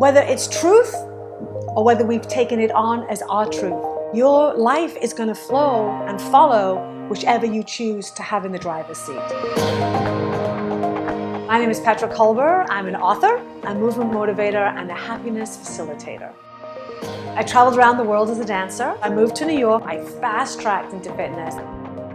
Whether it's truth or whether we've taken it on as our truth, your life is going to flow and follow whichever you choose to have in the driver's seat. My name is Petra Kolber. I'm an author, a movement motivator, and a happiness facilitator. I traveled around the world as a dancer. I moved to New York. I fast-tracked into fitness.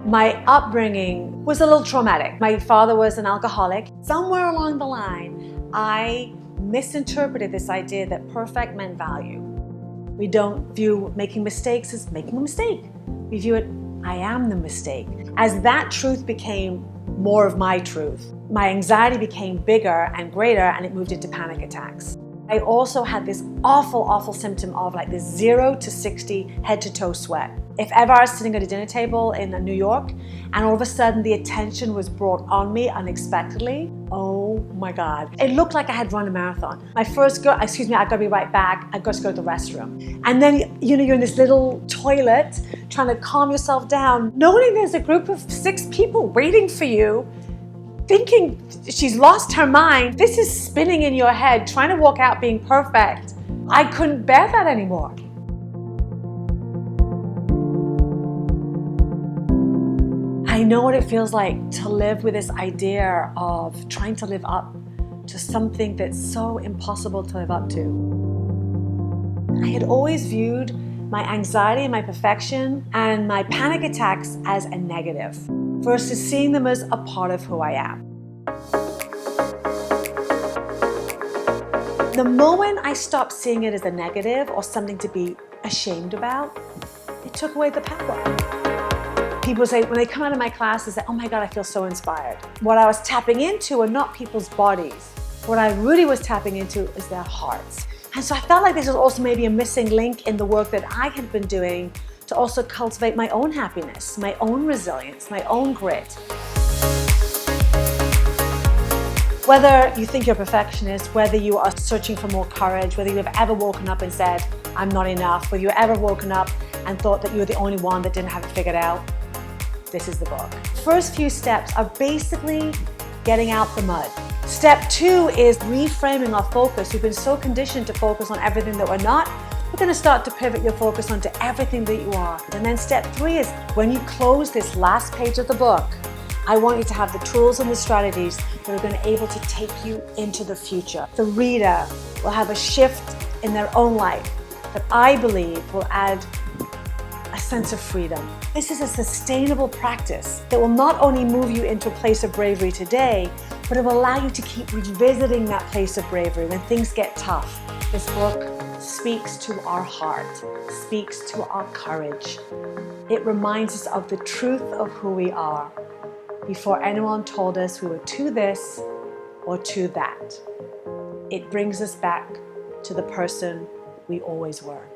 My upbringing was a little traumatic. My father was an alcoholic. Somewhere along the line, I misinterpreted this idea that perfect meant value. We don't view making mistakes as making a mistake. We view it, I am the mistake. As that truth became more of my truth, my anxiety became bigger and greater, and it moved into panic attacks. I also had this awful symptom of like this 0 to 60 head to toe sweat. If ever I was sitting at a dinner table in New York and all of a sudden the attention was brought on me unexpectedly, oh my God. It looked like I had run a marathon. My first girl, excuse me, I've got to be right back. I've got to go to the restroom. And then, you're in this little toilet trying to calm yourself down, knowing there's a group of 6 people waiting for you, thinking she's lost her mind. This is spinning in your head, trying to walk out being perfect. I couldn't bear that anymore. I know what it feels like to live with this idea of trying to live up to something that's so impossible to live up to. I had always viewed my anxiety and my perfection and my panic attacks as a negative versus seeing them as a part of who I am. The moment I stopped seeing it as a negative or something to be ashamed about, it took away the power. People say, when they come out of my classes, they say, oh my God, I feel so inspired. What I was tapping into are not people's bodies. What I really was tapping into is their hearts. And so I felt like this was also maybe a missing link in the work that I had been doing to also cultivate my own happiness, my own resilience, my own grit. Whether you think you're a perfectionist, whether you are searching for more courage, whether you've ever woken up and said, I'm not enough, whether you've ever woken up and thought that you were the only one that didn't have it figured out, this is the book. First few steps are basically getting out the mud. Step 2 is reframing our focus. We've been so conditioned to focus on everything that we're not. We're going to start to pivot your focus onto everything that you are. And then step 3 is when you close this last page of the book, I want you to have the tools and the strategies that are going to be able to take you into the future. The reader will have a shift in their own life that I believe will add a sense of freedom. This is a sustainable practice that will not only move you into a place of bravery today, but it will allow you to keep revisiting that place of bravery when things get tough. This book speaks to our heart, speaks to our courage. It reminds us of the truth of who we are before anyone told us we were to this or to that. It brings us back to the person we always were.